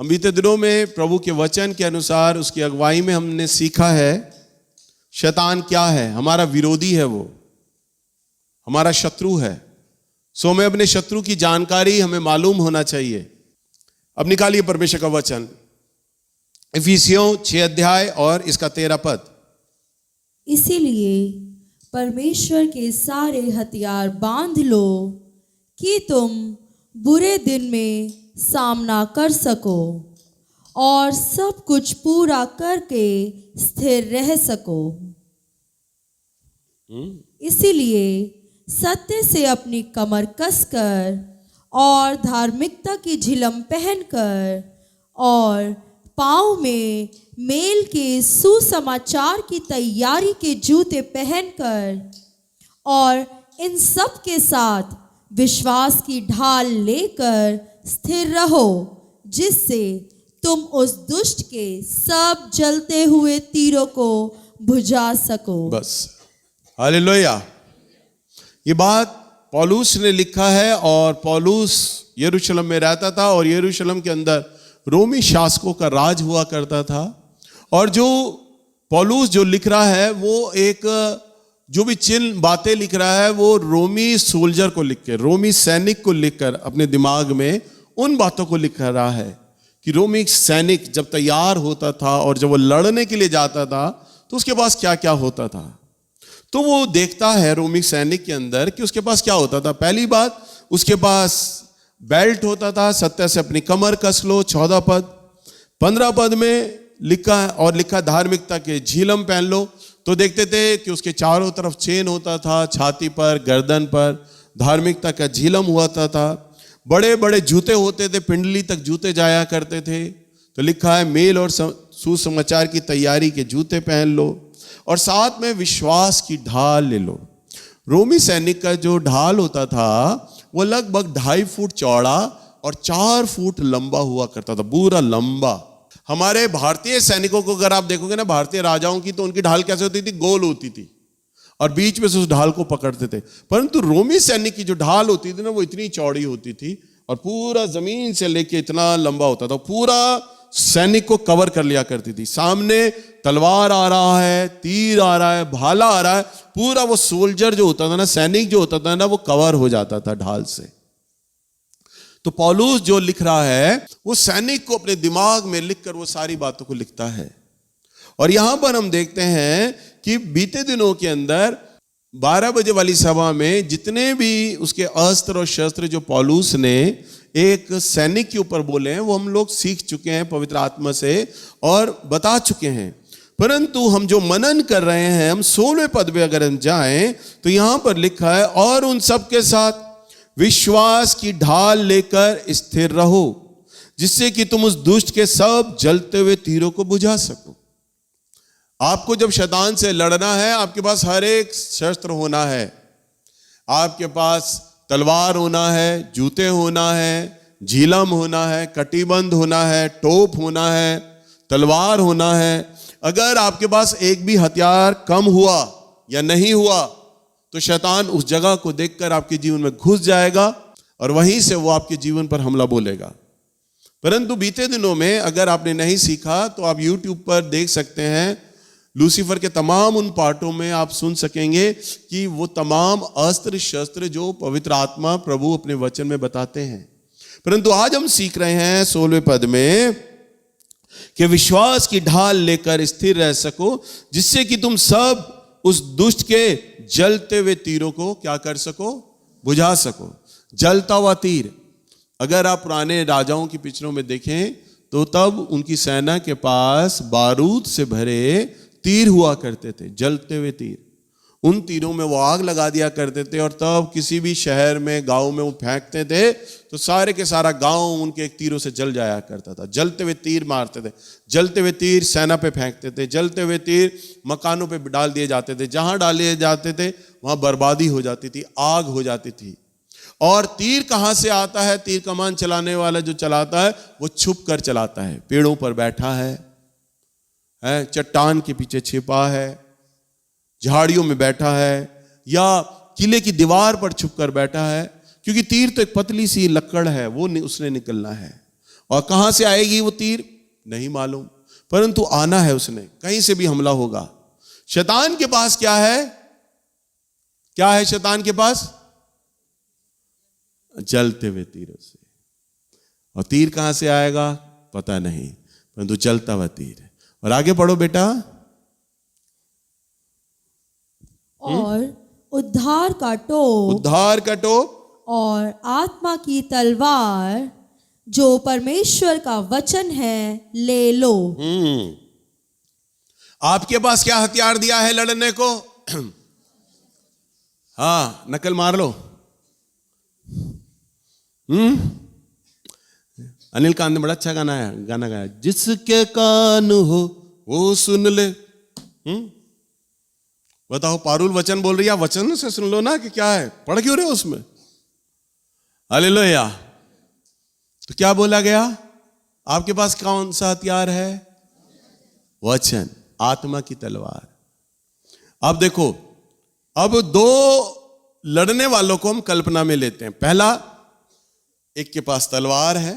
हम बीते दिनों में प्रभु के वचन के अनुसार उसकी अगुवाई में हमने सीखा है शैतान क्या है। हमारा विरोधी है, वो हमारा शत्रु है। सो हमें अपने शत्रु की जानकारी हमें मालूम होना चाहिए। अब निकालिए परमेश्वर का वचन, इफिसियों 6 अध्याय और इसका 13 पद। इसीलिए परमेश्वर के सारे हथियार बांध लो कि तुम बुरे दिन में सामना कर सको और सब कुछ पूरा करके स्थिर रह सको। इसीलिए सत्य से अपनी कमर कसकर और धार्मिकता की झिलम पहनकर और पाँव में मेल के सुसमाचार की तैयारी के जूते पहनकर और इन सब के साथ विश्वास की ढाल लेकर स्थिर रहो, जिससे तुम उस दुष्ट के सब जलते हुए तीरों को बुझा सको। बस, हालेलुया। ये बात पौलुस ने लिखा है और पौलुस यरूशलेम में रहता था और यरूशलेम के अंदर रोमी शासकों का राज हुआ करता था। और जो पौलुस जो लिख रहा है वो एक जो भी चिन्ह बातें लिख रहा है वो रोमी सोल्जर को लिख के, रोमी सैनिक को लिखकर अपने दिमाग में उन बातों को लिख रहा है कि रोमी सैनिक जब तैयार होता था और जब वो लड़ने के लिए जाता था तो उसके पास क्या क्या होता था। तो वो देखता है रोमी सैनिक के अंदर कि उसके पास क्या होता था। पहली बात, उसके पास बेल्ट होता था, सत्य से अपनी कमर कस लो, 14 पद। 15 पद में लिखा धार्मिकता के झिलम पहन लो। तो देखते थे कि उसके चारों तरफ चेन होता था, छाती पर, गर्दन पर धार्मिकता का झिलम हुआ था। बड़े बड़े जूते होते थे, पिंडली तक जूते जाया करते थे। तो लिखा है मेल और सुसमाचार की तैयारी के जूते पहन लो और साथ में विश्वास की ढाल ले लो। रोमी सैनिक का जो ढाल होता था वो लगभग 2.5 फुट चौड़ा और 4 फुट लंबा हुआ करता था, पूरा लंबा। हमारे भारतीय सैनिकों को अगर आप देखोगे ना, भारतीय राजाओं की, तो उनकी ढाल कैसे होती थी? गोल होती थी और बीच में से उस ढाल को पकड़ते थे। परंतु रोमी सैनिक की जो ढाल होती थी ना, वो इतनी चौड़ी होती थी और पूरा जमीन से लेके इतना लंबा होता था, पूरा सैनिक को कवर कर लिया करती थी। सामने तलवार आ रहा है, तीर आ रहा है, भाला आ रहा है, पूरा वो सोल्जर जो होता था ना, सैनिक जो होता था ना, वो कवर हो जाता था ढाल से। तो पौलुस जो लिख रहा है वो सैनिक को अपने दिमाग में लिखकर वो सारी बातों को लिखता है। और यहां पर हम देखते हैं कि बीते दिनों के अंदर 12 बजे वाली सभा में जितने भी उसके अस्त्र और शस्त्र जो पौलुस ने एक सैनिक के ऊपर बोले हैं वो हम लोग सीख चुके हैं पवित्र आत्मा से और बता चुके हैं। परंतु हम जो मनन कर रहे हैं, हम 16वें पद में अगर हम जाएं तो यहां पर लिखा है और उन सब के साथ विश्वास की ढाल लेकर स्थिर रहो, जिससे कि तुम उस दुष्ट के सब जलते हुए तीरों को बुझा सको। आपको जब शैतान से लड़ना है, आपके पास हर एक शस्त्र होना है। आपके पास तलवार होना है, जूते होना है, झिलम होना है, कटिबंध होना है, टोप होना है, तलवार होना है। अगर आपके पास एक भी हथियार कम हुआ या नहीं हुआ तो शैतान उस जगह को देखकर आपके जीवन में घुस जाएगा और वहीं से वो आपके जीवन पर हमला बोलेगा। परंतु बीते दिनों में अगर आपने नहीं सीखा तो आप YouTube पर देख सकते हैं, लूसीफर के तमाम उन पार्टों में आप सुन सकेंगे कि वो तमाम अस्त्र शस्त्र जो पवित्र आत्मा प्रभु अपने वचन में बताते हैं। परंतु आज हम सीख रहे हैं 16वें पद में कि विश्वास की ढाल लेकर स्थिर रह सको, जिससे कि तुम सब उस दुष्ट के जलते हुए तीरों को क्या कर सको? बुझा सको। जलता हुआ तीर, अगर आप पुराने राजाओं की पिक्चरों में देखें तो तब उनकी सेना के पास बारूद से भरे तीर हुआ करते थे, जलते हुए तीर। उन तीरों में वो आग लगा दिया करते थे और तब किसी भी शहर में, गांव में वो फेंकते थे तो सारे के सारा गांव उनके एक तीरों से जल जाया करता था। जलते हुए तीर मारते थे, जलते हुए तीर सेना पे फेंकते थे, जलते हुए तीर मकानों पे डाल दिए जाते थे। जहां डाले जाते थे वहां बर्बादी हो जाती थी, आग हो जाती थी। और तीर कहां से आता है? तीर कमान चलाने वाला जो चलाता है वो छुप कर चलाता है, पेड़ों पर बैठा है, चट्टान के पीछे छिपा है, झाड़ियों में बैठा है या किले की दीवार पर छुपकर बैठा है, क्योंकि तीर तो एक पतली सी लकड़ है, वो उसने निकलना है और कहां से आएगी वो तीर नहीं मालूम, परंतु आना है उसने, कहीं से भी हमला होगा। शैतान के पास क्या है? क्या है शैतान के पास? जलते हुए तीरों से। और तीर कहां से आएगा पता नहीं, परंतु जलता हुआ तीर है। और आगे पढ़ो बेटा। और उद्धार का टोप, उद्धार का टोप और आत्मा की तलवार जो परमेश्वर का वचन है ले लो। आपके पास क्या हथियार दिया है लड़ने को? हाँ, नकल मार लो। अनिल कांत ने बड़ा अच्छा गाना गाया, जिसके कान हो वो सुन ले। बताओ, पारुल वचन बोल रही है, वचन से सुन लो ना कि क्या है, पढ़ क्यों रहे हो उसमें? हालेलुया। तो क्या बोला गया? आपके पास कौन सा हथियार है? वचन, आत्मा की तलवार। अब देखो, अब दो लड़ने वालों को हम कल्पना में लेते हैं। पहला, एक के पास तलवार है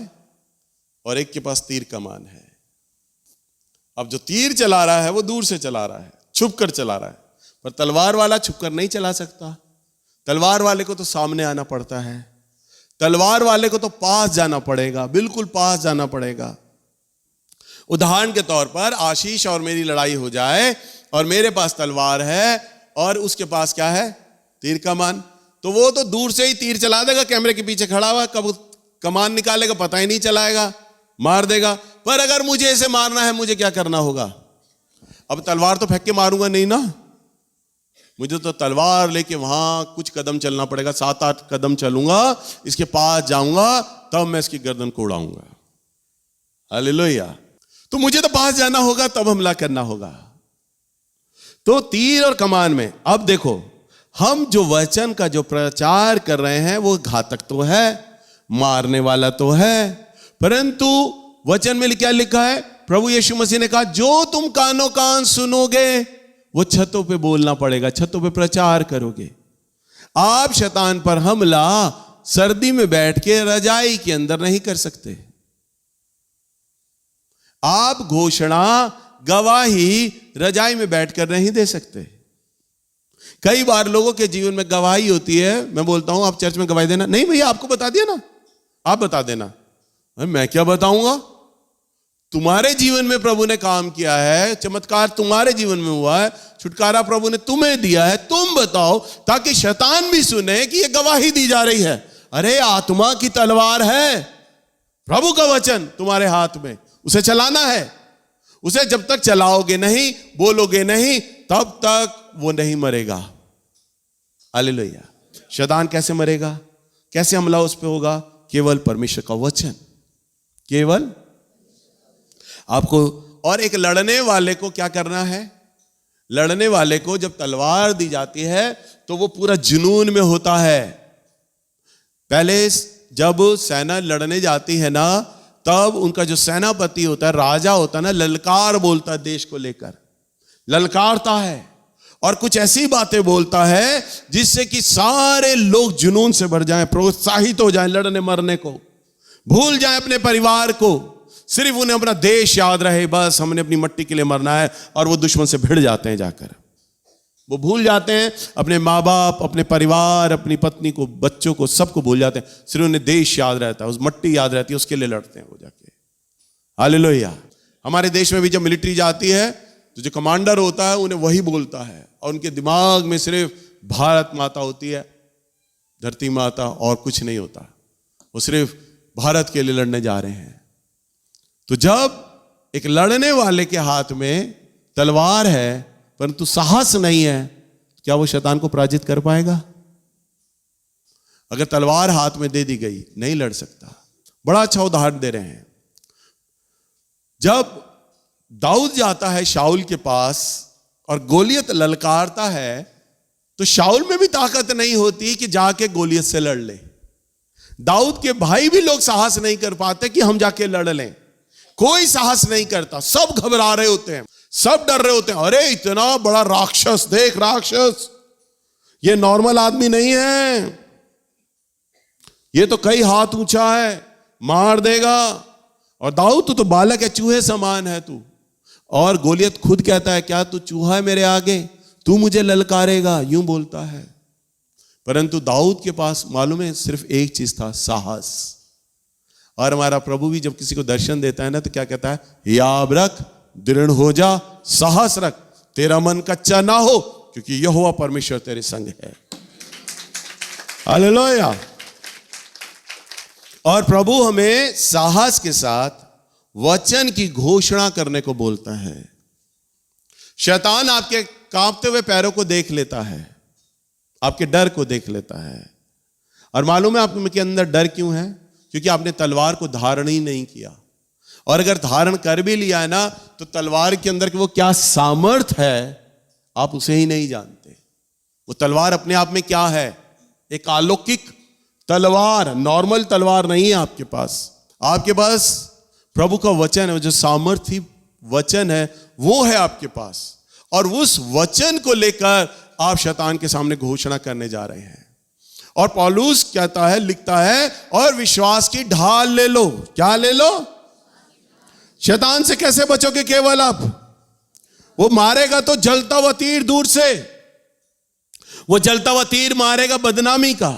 और एक के पास तीर कमान है। अब जो तीर चला रहा है वो दूर से चला रहा है, छुप कर चला रहा है, पर तलवार वाला छुप कर नहीं चला सकता। तलवार वाले को तो सामने आना पड़ता है, तलवार वाले को तो पास जाना पड़ेगा, बिल्कुल पास जाना पड़ेगा। उदाहरण के तौर पर आशीष और मेरी लड़ाई हो जाए और मेरे पास तलवार है और उसके पास क्या है? तीर कमान। तो वो तो दूर से ही तीर चला देगा, कैमरे के पीछे खड़ा हुआ, कब कमान निकालेगा पता ही नहीं चलाएगा, मार देगा। पर अगर मुझे इसे मारना है, मुझे क्या करना होगा? अब तलवार तो फेंक के मारूंगा नहीं ना, मुझे तो तलवार लेके वहां कुछ कदम चलना पड़ेगा, 7-8 कदम चलूंगा, इसके पास जाऊंगा, तब मैं इसकी गर्दन को उड़ाऊंगा। हालेलुया। तो मुझे तो पास जाना होगा, तब हमला करना होगा। तो तीर और कमान में, अब देखो, हम जो वचन का जो प्रचार कर रहे हैं वो घातक तो है, मारने वाला तो है, परंतु वचन में क्या लिखा है? प्रभु यीशु मसीह ने कहा, जो तुम कानों कान सुनोगे वो छतों पे बोलना पड़ेगा, छतों पे प्रचार करोगे। आप शैतान पर हमला सर्दी में बैठ के रजाई के अंदर नहीं कर सकते। आप घोषणा, गवाही रजाई में बैठकर नहीं दे सकते। कई बार लोगों के जीवन में गवाही होती है, मैं बोलता हूं आप चर्च में गवाही देना, नहीं भैया आपको बता दिया ना, आप बता देना। मैं क्या बताऊंगा? तुम्हारे जीवन में प्रभु ने काम किया है, चमत्कार तुम्हारे जीवन में हुआ है, छुटकारा प्रभु ने तुम्हें दिया है, तुम बताओ, ताकि शैतान भी सुने कि यह गवाही दी जा रही है। अरे आत्मा की तलवार है, प्रभु का वचन तुम्हारे हाथ में, उसे चलाना है। उसे जब तक चलाओगे नहीं, बोलोगे नहीं, तब तक वो नहीं मरेगा। हालेलुया। शैतान कैसे मरेगा? कैसे हमला उस पे होगा? केवल परमेश्वर का वचन, केवल आपको। और एक लड़ने वाले को क्या करना है? लड़ने वाले को जब तलवार दी जाती है तो वो पूरा जुनून में होता है। पहले जब सेना लड़ने जाती है ना, तब उनका जो सेनापति होता है, राजा होता है ना, ललकार बोलता है, देश को लेकर ललकारता है और कुछ ऐसी बातें बोलता है जिससे कि सारे लोग जुनून से भर जाएं, प्रोत्साहित हो जाएं, लड़ने मरने को भूल जाएं, अपने परिवार को, सिर्फ उन्हें अपना देश याद रहे, बस हमने अपनी मट्टी के लिए मरना है। और वो दुश्मन से भिड़ जाते हैं, जाकर वो भूल जाते हैं अपने माँ बाप, अपने परिवार, अपनी पत्नी को, बच्चों को, सबको भूल जाते हैं, सिर्फ उन्हें देश याद रहता है, उस मट्टी याद रहती है, उसके लिए लड़ते हैं वो जाके। हालेलुया। हमारे देश में भी जब मिलिट्री जाती है तो जो कमांडर होता है उन्हें वही बोलता है और उनके दिमाग में सिर्फ भारत माता होती है, धरती माता, और कुछ नहीं होता। वो सिर्फ भारत के लिए लड़ने जा रहे हैं। तो जब एक लड़ने वाले के हाथ में तलवार है परंतु साहस नहीं है, क्या वो शैतान को पराजित कर पाएगा? अगर तलवार हाथ में दे दी गई, नहीं लड़ सकता। बड़ा अच्छा उदाहरण दे रहे हैं। जब दाऊद जाता है शाऊल के पास और गोलियत ललकारता है, तो शाऊल में भी ताकत नहीं होती कि जाके गोलियत से लड़ ले। दाऊद के भाई भी लोग साहस नहीं कर पाते कि हम जाके लड़ लें, कोई साहस नहीं करता, सब घबरा रहे होते हैं, सब डर रहे होते हैं। अरे इतना बड़ा राक्षस, देख राक्षस, ये नॉर्मल आदमी नहीं है, ये तो कई हाथ ऊंचा है, मार देगा। और दाऊद तू तो बालक है, चूहे समान है तू। और गोलियत खुद कहता है क्या तू चूहा है मेरे आगे, तू मुझे ललकारेगा, यूं बोलता है। परंतु दाऊद के पास मालूम है सिर्फ एक चीज था, साहस। और हमारा प्रभु भी जब किसी को दर्शन देता है ना तो क्या कहता है, याद रख, दृढ़ हो जा, साहस रख, तेरा मन कच्चा ना हो, क्योंकि यहोवा परमेश्वर तेरे संग है। हालेलुया। और प्रभु हमें साहस के साथ वचन की घोषणा करने को बोलता है। शैतान आपके कांपते हुए पैरों को देख लेता है, आपके डर को देख लेता है। और मालूम है आपके अंदर डर क्यों है? क्योंकि आपने तलवार को धारण ही नहीं किया। और अगर धारण कर भी लिया है ना तो तलवार के अंदर वो क्या सामर्थ है आप उसे ही नहीं जानते। वो तलवार अपने आप में क्या है? एक अलौकिक तलवार, नॉर्मल तलवार नहीं है आपके पास। आपके पास प्रभु का वचन है, जो सामर्थी वचन है वो है आपके पास। और उस वचन को लेकर आप शैतान के सामने घोषणा करने जा रहे हैं। और पौलुस कहता है, लिखता है, और विश्वास की ढाल ले लो। क्या ले लो? शैतान से कैसे बचोगे केवल आप? वो मारेगा तो जलता हुआ तीर दूर से, वो जलता हुआ तीर मारेगा बदनामी का,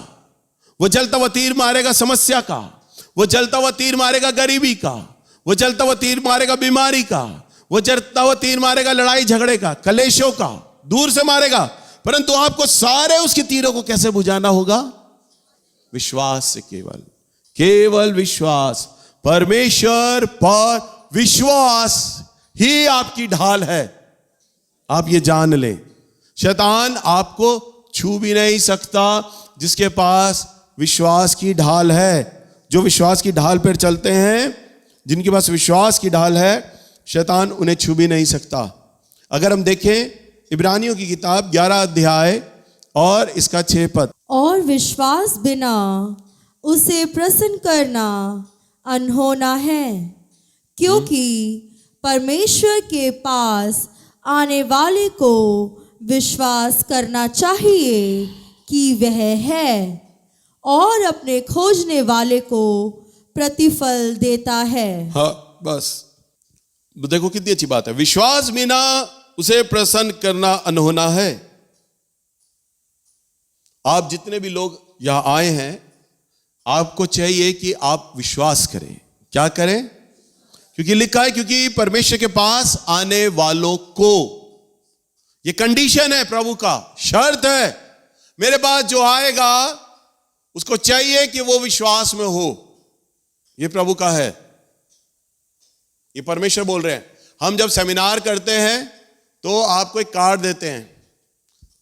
वो जलता हुआ तीर मारेगा समस्या का, वो जलता हुआ तीर मारेगा गरीबी का, वो जलता हुआ तीर मारेगा बीमारी का, वो जलता हुआ तीर मारेगा लड़ाई झगड़े का, कलेशों का, दूर से मारेगा। परंतु आपको सारे उसके तीरों को कैसे बुझाना होगा? विश्वास से। केवल केवल विश्वास, परमेश्वर पर विश्वास ही आपकी ढाल है। आप ये जान लें, शैतान आपको छू भी नहीं सकता जिसके पास विश्वास की ढाल है। जो विश्वास की ढाल पर चलते हैं, जिनके पास विश्वास की ढाल है, शैतान उन्हें छू भी नहीं सकता। अगर हम देखें इब्रानियों की किताब 11 अध्याय और इसका 6 पद, और विश्वास बिना उसे प्रसन्न करना अनहोना है, क्योंकि परमेश्वर के पास आने वाले को विश्वास करना चाहिए कि वह है, और अपने खोजने वाले को प्रतिफल देता है। हाँ, बस देखो कितनी अच्छी बात है। विश्वास बिना उसे प्रसन्न करना अनहोना है। आप जितने भी लोग यहां आए हैं, आपको चाहिए कि आप विश्वास करें। क्या करें? क्योंकि लिखा है, क्योंकि परमेश्वर के पास आने वालों को, ये कंडीशन है प्रभु का, शर्त है। मेरे पास जो आएगा उसको चाहिए कि वो विश्वास में हो। ये प्रभु का है, ये परमेश्वर बोल रहे हैं। हम जब सेमिनार करते हैं तो आपको एक कार्ड देते हैं।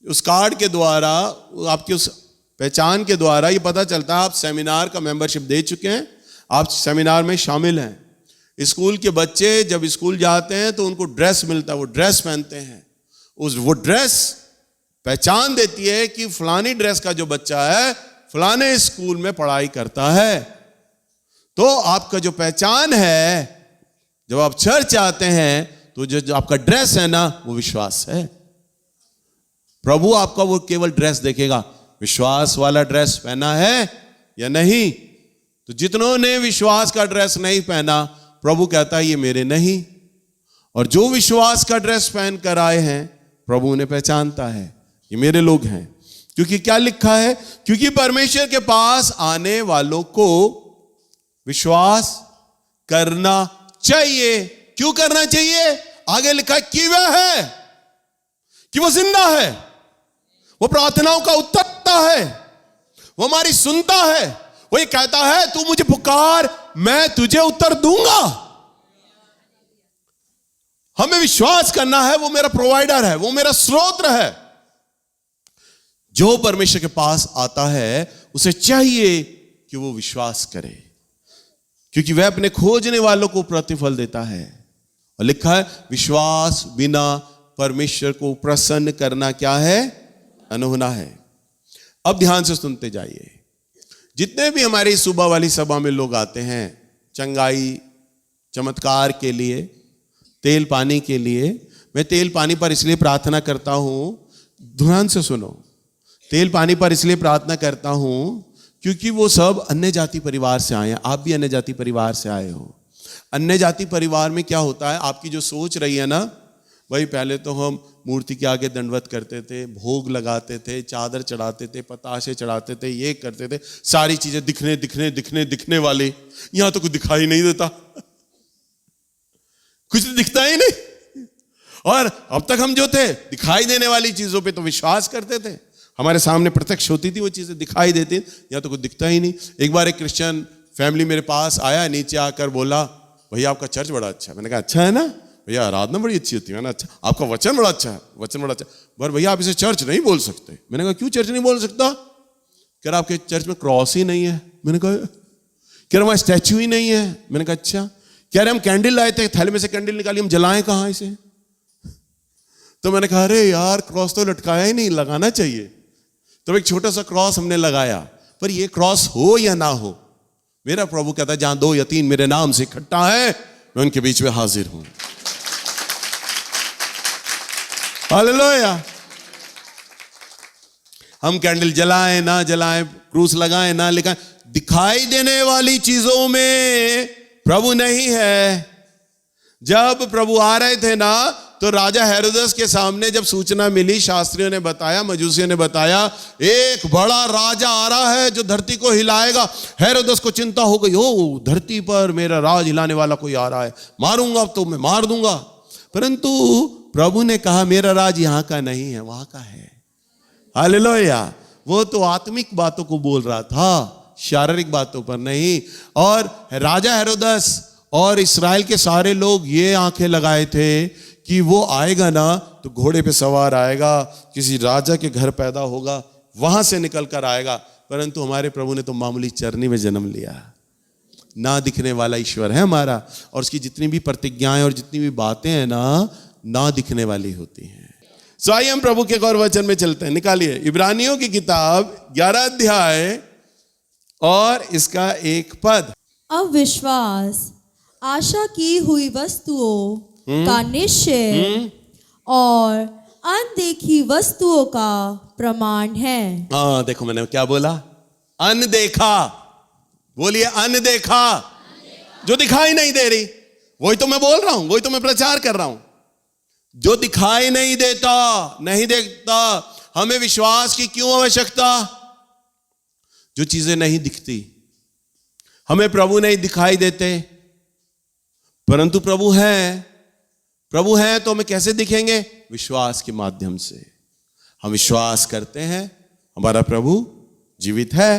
उस कार्ड के द्वारा, आपकी उस पहचान के द्वारा ये पता चलता है आप सेमिनार का मेंबरशिप दे चुके हैं, आप सेमिनार में शामिल हैं। स्कूल के बच्चे जब स्कूल जाते हैं तो उनको ड्रेस मिलता है, वो ड्रेस पहनते हैं। वो ड्रेस पहचान देती है कि फलानी ड्रेस का जो बच्चा है फलाने स्कूल में पढ़ाई करता है। तो आपका जो पहचान है, जब आप चर्च आते हैं तो जो आपका ड्रेस है ना, वो विश्वास है। प्रभु आपका वो केवल ड्रेस देखेगा, विश्वास वाला ड्रेस पहना है या नहीं। तो जितनों ने विश्वास का ड्रेस नहीं पहना, प्रभु कहता है ये मेरे नहीं। और जो विश्वास का ड्रेस पहन कर आए हैं, प्रभु उन्हें पहचानता है, ये मेरे लोग हैं। क्योंकि क्या लिखा है? क्योंकि परमेश्वर के पास आने वालों को विश्वास करना चाहिए। क्यों करना चाहिए? आगे लिखा है कि वह है, कि वो जिंदा है, वो प्रार्थनाओं का उत्तर देता है, वो हमारी सुनता है। वो ये कहता है तू मुझे पुकार, मैं तुझे उत्तर दूंगा। हमें विश्वास करना है, वो मेरा प्रोवाइडर है, वो मेरा स्रोत है। जो परमेश्वर के पास आता है उसे चाहिए कि वो विश्वास करे, क्योंकि वह अपने खोजने वालों को प्रतिफल देता है। और लिखा है विश्वास बिना परमेश्वर को प्रसन्न करना क्या है? अनहोना है। अब ध्यान से सुनते जाइए। जितने भी हमारी सुबह वाली सभा में लोग आते हैं चंगाई चमत्कार के लिए, तेल पानी के लिए, मैं तेल पानी पर इसलिए प्रार्थना करता हूं, ध्यान से सुनो, तेल पानी पर इसलिए प्रार्थना करता हूं क्योंकि वो सब अन्य जाति परिवार से आए हैं। आप भी अन्य जाति परिवार से आए हो। अन्य जाति परिवार में क्या होता है, आपकी जो सोच रही है ना, भाई पहले तो हम मूर्ति के आगे दंडवत करते थे, भोग लगाते थे, चादर चढ़ाते थे, पताशे चढ़ाते थे, ये करते थे, सारी चीजें दिखने वाली। यहां तो कुछ दिखाई नहीं देता, कुछ दिखता ही नहीं। और अब तक हम जो थे दिखाई देने वाली चीजों पे तो विश्वास करते थे, हमारे सामने प्रत्यक्ष होती थी वो चीजें, दिखाई देती, यहाँ तो कुछ दिखता ही नहीं। एक बार एक क्रिश्चियन फैमिली मेरे पास आया, नीचे आकर बोला, भैया आपका चर्च बड़ा अच्छा है। मैंने कहा अच्छा है ना भैया, आराधना बड़ी अच्छी होती है ना। अच्छा, आपका वचन बड़ा अच्छा है, वचन बड़ा अच्छा, पर भैया आप इसे चर्च नहीं बोल सकते। मैंने कहा क्यों चर्च नहीं बोल सकता? कह रहा आपके चर्च में क्रॉस ही नहीं है। मैंने कहा, कह रहा वहां स्टैचू ही नहीं है। मैंने कहा अच्छा। कह रहे हम कैंडल लाए थे, थैले में से कैंडल निकाली, हम जलाएं कहां इसे? तो मैंने कहा अरे यार क्रॉस तो लटकाया ही नहीं, लगाना चाहिए। तो एक छोटा सा क्रॉस हमने लगाया, पर ये क्रॉस हो या ना हो, मेरा प्रभु कहता है जहां 2 या 3 मेरे नाम से इकट्ठा है, मैं उनके बीच में हाजिर हूं। हालेलुया। हम कैंडल जलाएं ना जलाएं, क्रूस लगाएं ना लगाएं, दिखाई देने वाली चीजों में प्रभु नहीं है। जब प्रभु आ रहे थे ना, तो राजा हेरोदेस के सामने जब सूचना मिली, शास्त्रियों ने बताया, मजूसियों ने बताया, एक बड़ा राजा आ रहा है जो धरती को हिलाएगा। हेरोदेस को चिंता हो गई, ओ धरती पर मेरा राज हिलाने वाला कोई आ रहा है, मारूंगा अब तो मैं मार दूंगा। परंतु प्रभु ने कहा मेरा राज यहां का नहीं है, वहां का है। हालेलुया। वो तो आत्मिक बातों को बोल रहा था, शारीरिक बातों पर नहीं। और राजा हेरोदेस और इस्राएल के सारे लोग ये आंखें लगाए थे कि वो आएगा ना तो घोड़े पे सवार आएगा, किसी राजा के घर पैदा होगा, वहां से निकल कर आएगा। परंतु हमारे प्रभु ने तो मामूली चरनी में जन्म लिया। ना दिखने वाला ईश्वर है हमारा, और उसकी जितनी भी प्रतिज्ञाएं और जितनी भी बातें हैं ना दिखने वाली होती हैं। सो आइए हम प्रभु के और वचन में चलते हैं। निकालिए इब्रानियों की किताब 11 अध्याय और इसका 1 पद। अब विश्वास आशा की हुई वस्तुओं का निश्चय और अनदेखी वस्तुओं का प्रमाण है। हाँ देखो मैंने क्या बोला, अनदेखा। बोलिए अनदेखा। जो दिखाई नहीं दे रही, वही तो मैं बोल रहा हूं, वही तो मैं प्रचार कर रहा हूं। जो दिखाई नहीं देता, नहीं देखता, हमें विश्वास की क्यों आवश्यकता? जो चीजें नहीं दिखती, हमें प्रभु नहीं दिखाई देते, परंतु प्रभु है तो हमें कैसे दिखेंगे? विश्वास के माध्यम से। हम विश्वास करते हैं हमारा प्रभु जीवित है।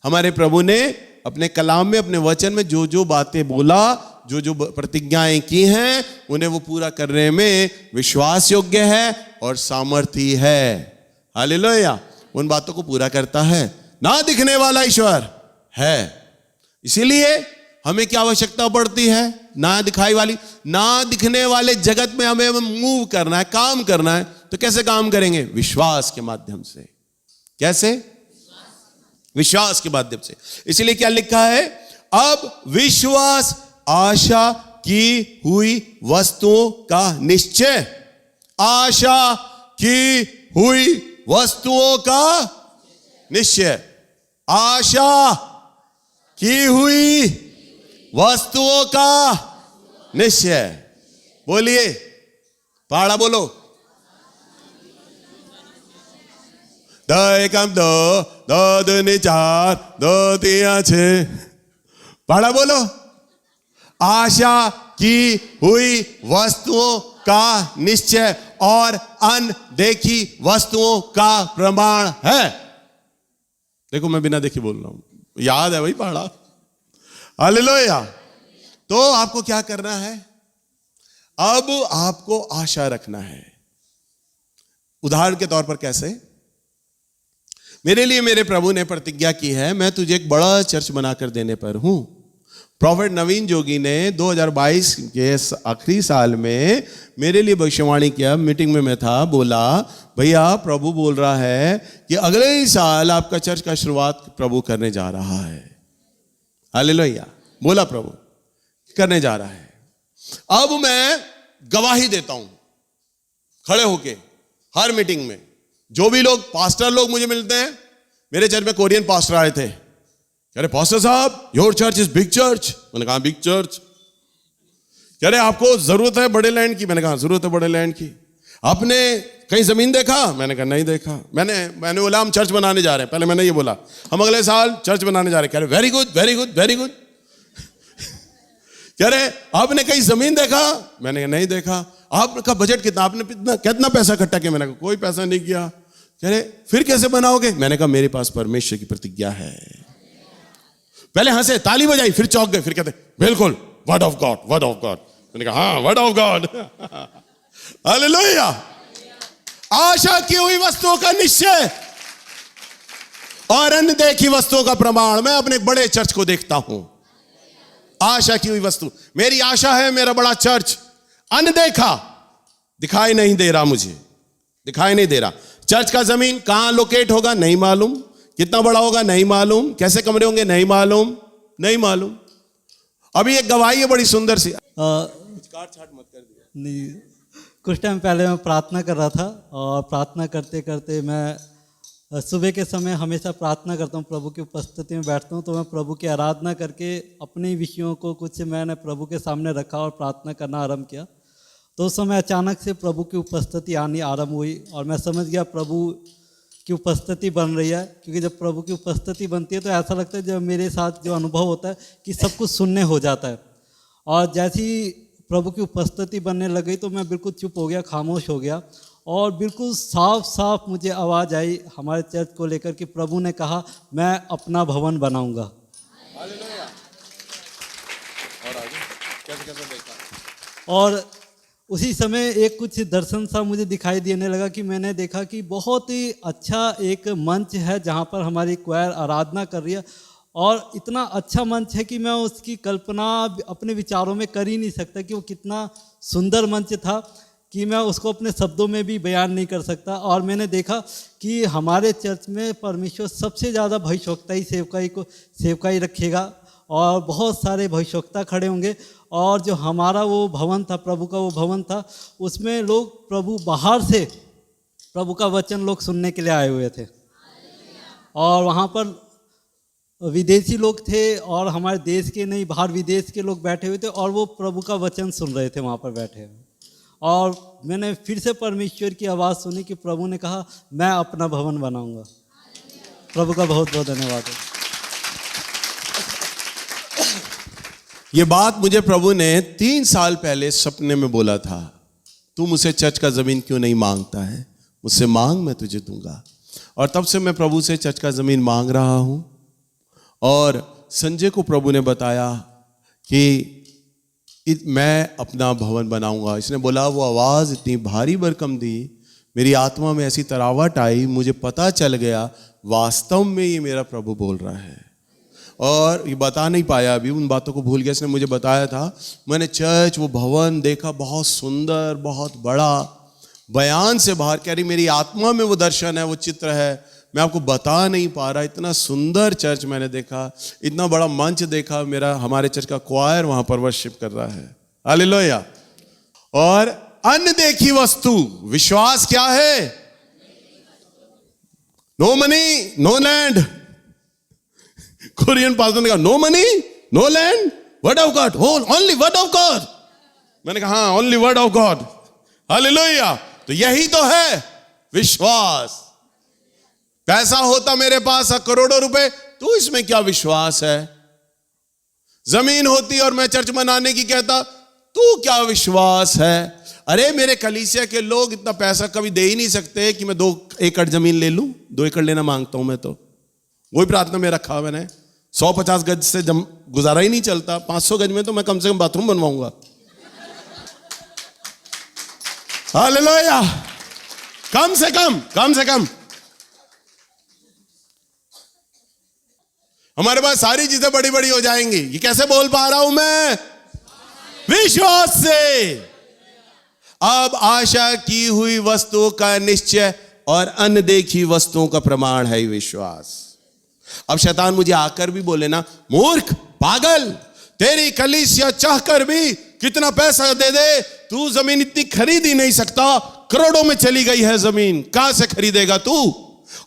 हमारे प्रभु ने अपने कलाम में, अपने वचन में जो जो बातें बोला, जो जो प्रतिज्ञाएं की हैं, उन्हें वो पूरा करने में विश्वास योग्य है और सामर्थी है। हालेलुया। उन बातों को पूरा करता है। ना दिखने वाला ईश्वर है, इसीलिए हमें क्या आवश्यकता पड़ती है? ना दिखाई वाली, ना दिखने वाले जगत में हमें मूव करना है, काम करना है। तो कैसे काम करेंगे? विश्वास के माध्यम से। कैसे? विश्वास के माध्यम से। इसलिए क्या लिखा है? अब विश्वास आशा की हुई वस्तुओं का निश्चय। आशा की हुई वस्तुओं का निश्चय। आशा की हुई वस्तुओं का निश्चय। बोलिए, पहाड़ा बोलो। 2 एकम 2, 2 दूनी 4, 2 तिया 6। पहाड़ा बोलो। आशा की हुई वस्तुओं का निश्चय और अनदेखी वस्तुओं का प्रमाण है। देखो मैं बिना देखे बोल रहा हूं, याद है भाई पहाड़ा। हालेलुया। तो आपको क्या करना है? अब आपको आशा रखना है। उदाहरण के तौर पर कैसे? मेरे लिए मेरे प्रभु ने प्रतिज्ञा की है, मैं तुझे एक बड़ा चर्च बनाकर देने पर हूं। प्रॉफेट नवीन जोगी ने 2022 के आखिरी साल में मेरे लिए भविष्यवाणी किया। मीटिंग में मैं था, बोला भैया प्रभु बोल रहा है कि अगले ही साल आपका चर्च का शुरुआत प्रभु करने जा रहा है। हालेलुया। बोला प्रभु करने जा रहा है। अब मैं गवाही देता हूं खड़े होके हर मीटिंग में। जो भी लोग पास्टर लोग मुझे मिलते हैं, मेरे चर्च में कोरियन पास्टर आए थे, अरे पास्टर साहब your church is big church. मैंने कहा बिग चर्च। कह रहे आपको जरूरत है बड़े लैंड की। मैंने कहा जरूरत है बड़े लैंड की। आपने कहीं जमीन देखा? मैंने कहा नहीं देखा। मैंने बोला हम चर्च बनाने जा रहे हैं। पहले मैंने ये बोला हम अगले साल चर्च बनाने जा रहे हैं। कह रहे very good very good very good. कह रहे आपने कहीं जमीन देखा? मैंने कहा नहीं देखा। आपका बजट कितना? आपने कितना पैसा इकट्ठा किया? मैंने कहा कोई पैसा नहीं किया। कह रहे फिर कैसे बनाओगे? मैंने कहा मेरे पास परमेश्वर की प्रतिज्ञा है। पहले हंसे, ताली बजाई, फिर चौंक गए, फिर कहते बिल्कुल word of God word of God. मैंने कहा हाँ वर्ड ऑफ गॉड। हालेलुया। आशा की हुई वस्तुओं का निश्चय और अनदेखी वस्तुओं का प्रमाण। मैं अपने बड़े चर्च को देखता हूं, आशा की हुई वस्तु। मेरी आशा है मेरा बड़ा चर्च। अनदेखा, दिखाई नहीं दे रहा, मुझे दिखाई नहीं दे रहा। चर्च का जमीन कहां लोकेट होगा नहीं मालूम, कितना बड़ा होगा नहीं मालूम, कैसे कमरे होंगे नहीं मालूम, नहीं मालूम। अभी एक गवाही है बड़ी सुंदर सी। काट छाट मत कर दिया। नहीं, कुछ टाइम पहले मैं प्रार्थना कर रहा था और प्रार्थना करते करते मैं सुबह के समय हमेशा प्रार्थना करता हूँ, प्रभु की उपस्थिति में बैठता हूँ। तो मैं प्रभु की आराधना करके अपने विषयों को कुछ मैंने प्रभु के सामने रखा और प्रार्थना करना आरंभ किया। तो उस समय अचानक से प्रभु की उपस्थिति आनी आरंभ हुई और मैं समझ गया प्रभु की उपस्थिति बन रही है। क्योंकि जब प्रभु की उपस्थिति बनती है तो ऐसा लगता है जब मेरे साथ जो अनुभव होता है कि सब कुछ सुनने हो जाता है। और जैसी प्रभु की उपस्थिति बनने लग गई तो मैं बिल्कुल चुप हो गया, खामोश हो गया और बिल्कुल साफ साफ मुझे आवाज़ आई हमारे चर्च को लेकर कि प्रभु ने कहा मैं अपना भवन बनाऊंगा। और उसी समय एक कुछ दर्शन सा मुझे दिखाई देने लगा कि मैंने देखा कि बहुत ही अच्छा एक मंच है जहाँ पर हमारी क्वायर आराधना कर रही है और इतना अच्छा मंच है कि मैं उसकी कल्पना अपने विचारों में कर ही नहीं सकता कि वो कितना सुंदर मंच था कि मैं उसको अपने शब्दों में भी बयान नहीं कर सकता। और मैंने देखा कि हमारे चर्च में परमेश्वर सबसे ज़्यादा भविष्यवक्ताई सेवकाई रखेगा और बहुत सारे भविष्यवक्ता खड़े होंगे। और जो हमारा वो भवन था, प्रभु का वो भवन था, उसमें लोग प्रभु बाहर से प्रभु का वचन लोग सुनने के लिए आए हुए थे और वहाँ पर विदेशी लोग थे और हमारे देश के नहीं बाहर विदेश के लोग बैठे हुए थे और वो प्रभु का वचन सुन रहे थे वहाँ पर बैठे हुए। और मैंने फिर से परमेश्वर की आवाज़ सुनी कि प्रभु ने कहा मैं अपना भवन बनाऊंगा। प्रभु का बहुत बहुत धन्यवाद है। ये बात मुझे प्रभु ने 3 साल पहले सपने में बोला था, तू मुझसे चर्च का जमीन क्यों नहीं मांगता है, मुझसे मांग मैं तुझे दूंगा। और तब से मैं प्रभु से चर्च का जमीन मांग रहा हूं। और संजय को प्रभु ने बताया कि मैं अपना भवन बनाऊंगा। इसने बोला वो आवाज़ इतनी भारी भरकम दी, मेरी आत्मा में ऐसी तरावट आई, मुझे पता चल गया वास्तव में ये मेरा प्रभु बोल रहा है। और ये बता नहीं पाया, अभी उन बातों को भूल गया। इसने मुझे बताया था, मैंने चर्च वो भवन देखा, बहुत सुंदर, बहुत बड़ा, बयान से बाहर। कह रही मेरी आत्मा में वो दर्शन है, वो चित्र है, मैं आपको बता नहीं पा रहा। इतना सुंदर चर्च मैंने देखा, इतना बड़ा मंच देखा, मेरा हमारे चर्च का क्वायर वहां पर वर्शिप कर रहा है। हालेलुया। और अनदेखी वस्तु, विश्वास क्या है? No money no land. Korean pastor ने कहा no money no land, word of God, only word of God. मैंने कहा हाँ only word of God. Hallelujah. तो यही तो है विश्वास। पैसा होता मेरे पास करोड़ों रुपए, तो इसमें क्या विश्वास है? जमीन होती और मैं चर्च बनाने की कहता, तू क्या विश्वास है? अरे मेरे कलीसिया के लोग इतना पैसा कभी दे ही नहीं सकते कि मैं 2 एकड़ जमीन ले लूं। 2 एकड़ लेना मांगता हूं मैं, तो वही प्रार्थना में रखा मैंने। 150 गज से गुजारा ही नहीं चलता, 500 गज में तो मैं कम से कम बाथरूम बनवाऊंगा। हालेलुया। कम से कम हमारे पास सारी चीजें बड़ी बड़ी हो जाएंगी। ये कैसे बोल पा रहा हूं मैं? विश्वास से। अब आशा की हुई वस्तुओं का निश्चय और अनदेखी वस्तुओं का प्रमाण है विश्वास। अब शैतान मुझे आकर भी बोले ना, मूर्ख, पागल, तेरी कलीसिया चाहकर भी कितना पैसा दे दे, तू जमीन इतनी खरीद ही नहीं सकता, करोड़ों में चली गई है जमीन, कहां से खरीदेगा तू?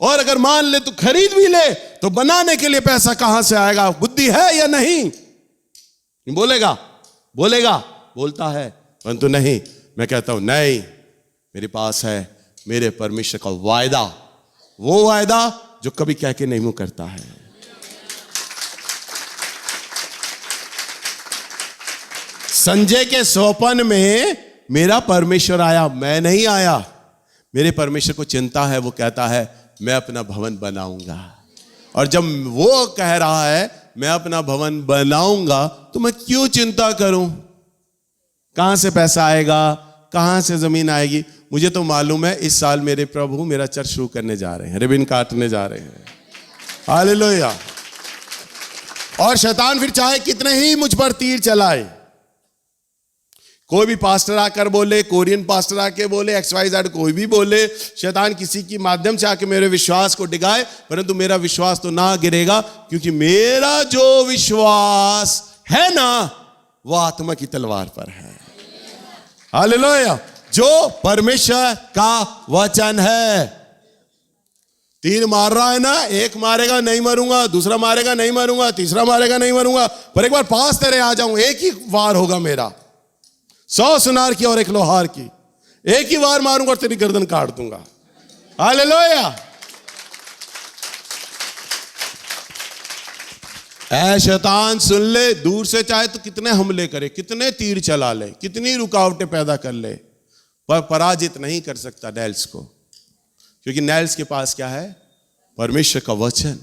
और अगर मान ले तू खरीद भी ले तो बनाने के लिए पैसा कहां से आएगा? बुद्धि है या नहीं? बोलेगा बोलता है, परंतु नहीं, मैं कहता हूं नहीं, मेरे पास है मेरे परमेश्वर का वायदा, वो वायदा जो कभी कह के नहीं मुंह करता है। संजय के स्वप्न में मेरा परमेश्वर आया, मैं नहीं आया। मेरे परमेश्वर को चिंता है, वो कहता है मैं अपना भवन बनाऊंगा। और जब वो कह रहा है मैं अपना भवन बनाऊंगा, तो मैं क्यों चिंता करूं? कहां से पैसा आएगा, कहां से जमीन आएगी? मुझे तो मालूम है इस साल मेरे प्रभु मेरा चर्च शुरू करने जा रहे हैं, रिबन काटने जा रहे हैं। हालेलुया। और शैतान फिर चाहे कितने ही मुझ पर तीर चलाए, कोई भी पास्टर आकर बोले, कोरियन पास्टर आके बोले, XYZ कोई भी बोले, शैतान किसी की माध्यम से आके मेरे विश्वास को डिगाए, परंतु मेरा विश्वास तो ना गिरेगा, क्योंकि मेरा जो विश्वास है ना, वो आत्मा की तलवार पर है। हालेलुया। जो परमेश्वर का वचन है। तीर मार रहा है ना, एक मारेगा नहीं मरूंगा, दूसरा मारेगा नहीं मरूंगा, तीसरा मारेगा नहीं मरूंगा, पर एक बार पास तेरे आ जाऊं, एक ही वार होगा मेरा, 100 सुनार की और 1 लोहार की, एक ही वार मारूंगा और तेरी गर्दन काट दूंगा। हालेलुया। ऐ शैतान सुन ले, दूर से चाहे तो कितने हमले करे, कितने तीर चला ले, कितनी रुकावटें पैदा कर ले, पर पराजित नहीं कर सकता नैल्स को, क्योंकि नैल्स के पास क्या है? परमेश्वर का वचन।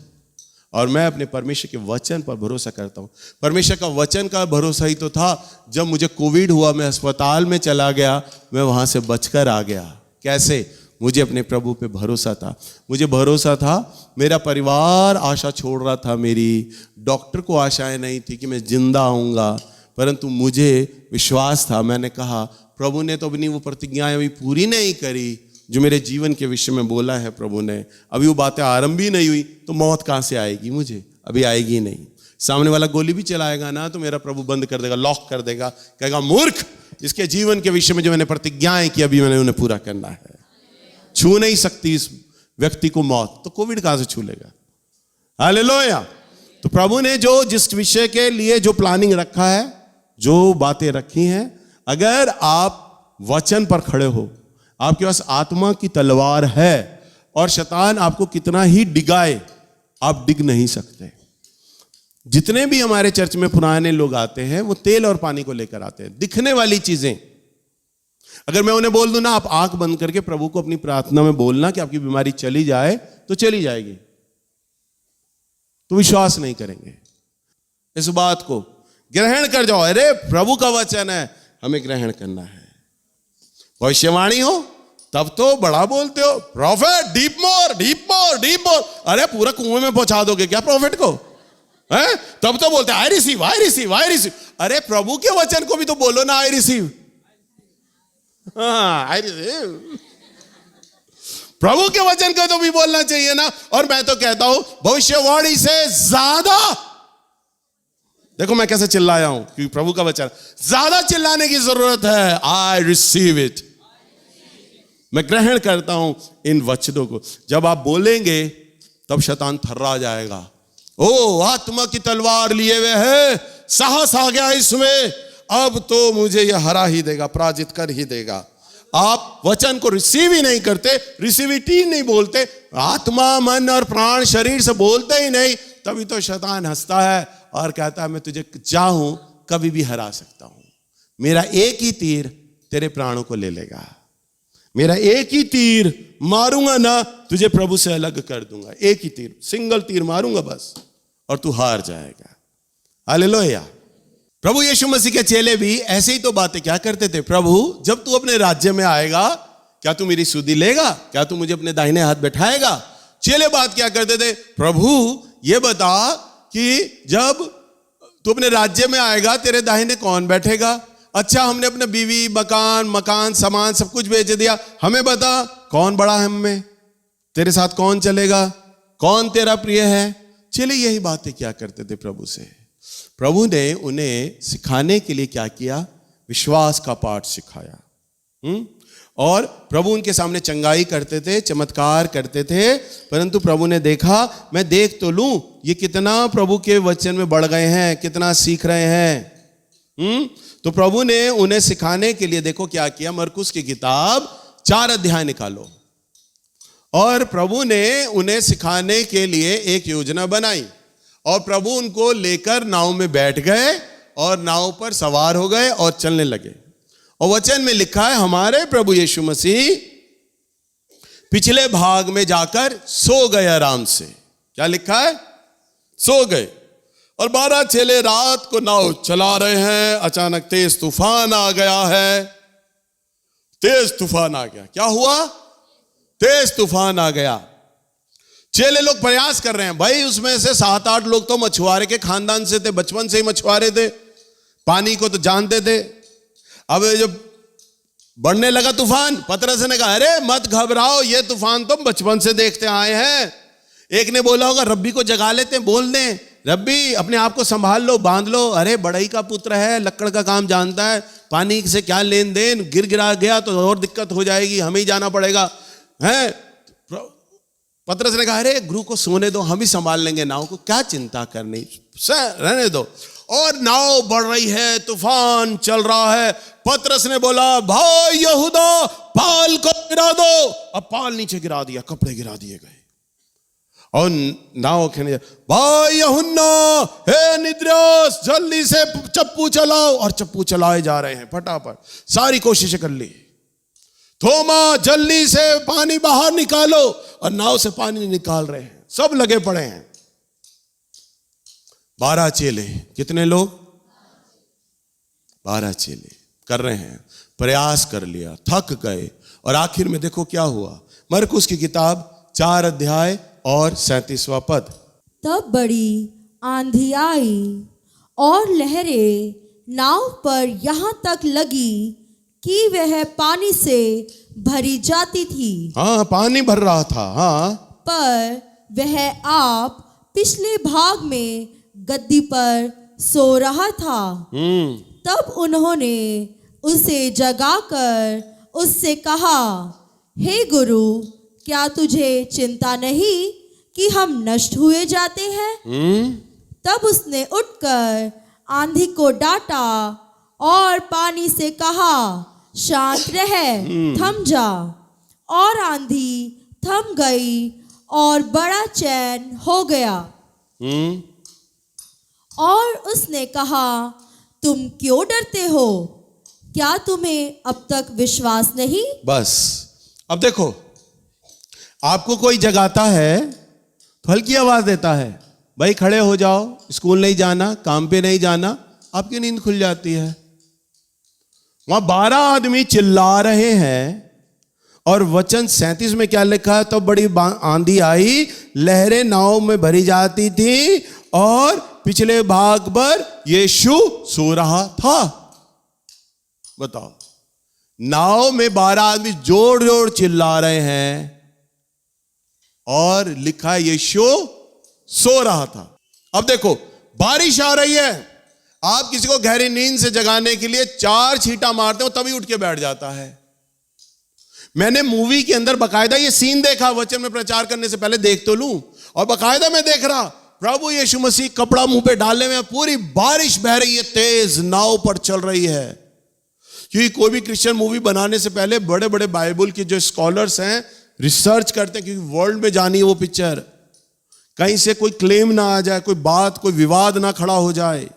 और मैं अपने परमेश्वर के वचन पर भरोसा करता हूं। परमेश्वर का वचन का भरोसा ही तो था, जब मुझे कोविड हुआ, मैं अस्पताल में चला गया, मैं वहां से बचकर आ गया। कैसे? मुझे अपने प्रभु पे भरोसा था। मुझे भरोसा था, मेरा परिवार आशा छोड़ रहा था मेरी, डॉक्टर को आशाएं नहीं थी कि मैं जिंदा आऊँगा, परंतु मुझे विश्वास था। मैंने कहा प्रभु ने तो अपनी वो प्रतिज्ञाएं अभी पूरी नहीं करी जो मेरे जीवन के विषय में बोला है प्रभु ने, अभी वो बातें आरंभ ही नहीं हुई, तो मौत कहाँ से आएगी मुझे? अभी आएगी नहीं। सामने वाला गोली भी चलाएगा ना, तो मेरा प्रभु बंद कर देगा, लॉक कर देगा, कहेगा मूर्ख, इसके जीवन के विषय में जो मैंने प्रतिज्ञाएं की अभी मैंने उन्हें पूरा करना है। छू नहीं सकती इस व्यक्ति को मौत, तो कोविड कहां से छू लेगा? हालेलुया। तो प्रभु ने जो जिस विषय के लिए जो प्लानिंग रखा है, जो बातें रखी हैं, अगर आप वचन पर खड़े हो, आपके पास आत्मा की तलवार है, और शैतान आपको कितना ही डिगाए, आप डिग नहीं सकते। जितने भी हमारे चर्च में पुराने लोग आते हैं, वो तेल और पानी को लेकर आते हैं, दिखने वाली चीजें। अगर मैं उन्हें बोल दूं ना, आप आंख बंद करके प्रभु को अपनी प्रार्थना में बोलना कि आपकी बीमारी चली जाए, तो चली जाएगी, तो विश्वास नहीं करेंगे। इस बात को ग्रहण कर जाओ। अरे प्रभु का वचन है, हमें ग्रहण करना है। भविष्यवाणी हो तब तो बड़ा बोलते हो, profit deep more deep more deep more. अरे पूरा कुएं में पहुंचा दोगे क्या प्रॉफिट को? हैं? तब तो बोलते I receive I receive I receive. अरे प्रभु के वचन को भी तो बोलो ना, आई रिसीव। हाँ, आई रिसीव। प्रभु के वचन को तो भी बोलना चाहिए ना। और मैं तो कहता हूं भविष्यवाणी से ज्यादा, देखो मैं कैसे चिल्लाया हूं, क्योंकि प्रभु का वचन, ज्यादा चिल्लाने की जरूरत है। आई रिसीव इट, मैं ग्रहण करता हूं इन वचनों को। जब आप बोलेंगे तब शैतान थर्रा जाएगा। ओ आत्मा की तलवार लिए हुए है, साहस आ गया इसमें, अब तो मुझे यह हरा ही देगा, पराजित कर ही देगा। आप वचन को रिसीव ही नहीं करते, रिसीविटी नहीं बोलते, आत्मा मन और प्राण शरीर से बोलते ही नहीं, तभी तो शैतान हंसता है और कहता है मैं तुझे चाहूं कभी भी हरा सकता हूं। मेरा एक ही तीर तेरे प्राणों को ले लेगा, मेरा एक ही तीर मारूंगा ना, तुझे प्रभु से अलग कर दूंगा। एक ही तीर, सिंगल तीर मारूंगा बस, और तू हार जाएगा। हालेलुया। प्रभु यीशु मसीह के चेले भी ऐसे ही तो बातें क्या करते थे, प्रभु जब तू अपने राज्य में आएगा, क्या तू मेरी सुधि लेगा? क्या तू मुझे अपने दाहिने हाथ बैठाएगा? चेले बात क्या करते थे, प्रभु ये बता कि जब तू अपने राज्य में आएगा, तेरे दाहिने कौन बैठेगा? अच्छा, हमने अपने बीवी मकान सामान सब कुछ बेच दिया, हमें बता कौन बड़ा है, हमें तेरे साथ कौन चलेगा, कौन तेरा प्रिय है? चले यही बातें क्या करते थे प्रभु से। प्रभु ने उन्हें सिखाने के लिए क्या किया? विश्वास का पाठ सिखाया। और प्रभु उनके सामने चंगाई करते थे, चमत्कार करते थे, परंतु प्रभु ने देखा, मैं देख तो लूं ये कितना प्रभु के वचन में बढ़ गए हैं, कितना सीख रहे हैं, तो प्रभु ने उन्हें सिखाने के लिए देखो क्या किया, मरकुस की किताब 4 अध्याय निकालो, और प्रभु ने उन्हें सिखाने के लिए एक योजना बनाई, और प्रभु उनको लेकर नाव में बैठ गए और नाव पर सवार हो गए और चलने लगे। और वचन में लिखा है हमारे प्रभु यीशु मसीह पिछले भाग में जाकर सो गए आराम से। क्या लिखा है? सो गए। और 12 चेले रात को नाव चला रहे हैं, अचानक तेज तूफान आ गया है। तेज तूफान आ गया। क्या हुआ? तेज तूफान आ गया। चेले लोग प्रयास कर रहे हैं, भाई उसमें से 7-8 लोग तो मछुआरे के खानदान से थे, बचपन से ही मछुआरे थे, पानी को तो जानते थे। अब जब बढ़ने लगा तूफान, पतरस ने कहा अरे मत घबराओ, ये तूफान तो बचपन से देखते आए हैं। एक ने बोला होगा रब्बी को जगा लेते हैं, बोल दें रब्बी अपने आप को संभाल लो, बांध लो, अरे बड़ई का पुत्र है, लक्कड़ का काम जानता है, पानी से क्या लेन देन, गिर गिरा गया तो और दिक्कत हो जाएगी, हमें ही जाना पड़ेगा है। पतरस ने कहा अरे गुरु को सोने दो, हम ही संभाल लेंगे नाव को, क्या चिंता करनी, रहने दो। और नाव बढ़ रही है, तूफान चल रहा है। पतरस ने बोला भाई यहूदा पाल को गिरा दो। अब पाल नीचे गिरा दिया, कपड़े गिरा दिए गए और नाव खेने, भाई यूहन्ना हे निद्रास जल्दी से चप्पू चलाओ, और चप्पू चलाए जा रहे हैं फटाफट, सारी कोशिशें कर ली। थोमा जल्दी से पानी बाहर निकालो, और नाव से पानी निकाल रहे हैं, सब लगे पड़े हैं। 12 चेले, कितने लोग? 12 चेले कर रहे हैं, प्रयास कर लिया, थक गए, और आखिर में देखो क्या हुआ। मरकुस की किताब 4 अध्याय और 37वां पद। तब बड़ी आंधी आई और लहरें नाव पर यहाँ तक लगी कि वह पानी से भरी जाती थी। हाँ, पानी भर रहा था। हाँ, पर वह आप पिछले भाग में गद्दी पर सो रहा था। तब उन्होंने उसे जगाकर उससे कहा, हे गुरु, क्या तुझे चिंता नहीं कि हम नष्ट हुए जाते हैं? तब उसने उठकर आंधी को डांटा और पानी से कहा, शांत रह, थम जा। और आंधी थम गई और बड़ा चैन हो गया। और उसने कहा, तुम क्यों डरते हो? क्या तुम्हें अब तक विश्वास नहीं? बस अब देखो, आपको कोई जगाता है तो हल्की आवाज देता है, भाई खड़े हो जाओ, स्कूल नहीं जाना, काम पे नहीं जाना, आपकी नींद खुल जाती है। वहां 12 आदमी चिल्ला रहे हैं, और वचन 37 में क्या लिखा है? तो बड़ी आंधी आई, लहरें नाव में भरी जाती थी, और पिछले भाग पर यीशु सो रहा था। बताओ, नाव में 12 आदमी जोर जोर चिल्ला रहे हैं, और लिखा है यीशु सो रहा था। अब देखो, बारिश आ रही है, आप किसी को गहरी नींद से जगाने के लिए 4 छींटा मारते हो तभी उठ के बैठ जाता है। मैंने मूवी के अंदर बकायदा ये सीन देखा, वचन में प्रचार करने से पहले देख तो लूं, और बकायदा मैं देख रहा प्रभु यीशु मसीह कपड़ा मुंह पे डालने में, पूरी बारिश बह रही है, तेज नाव पर चल रही है। क्योंकि कोई भी क्रिश्चियन मूवी बनाने से पहले बड़े बड़े बाइबल के जो स्कॉलर्स हैं रिसर्च करते हैं, क्योंकि वर्ल्ड में जानी है वो पिक्चर, कहीं से कोई क्लेम ना आ जाए, कोई बात, कोई विवाद ना खड़ा हो जाए।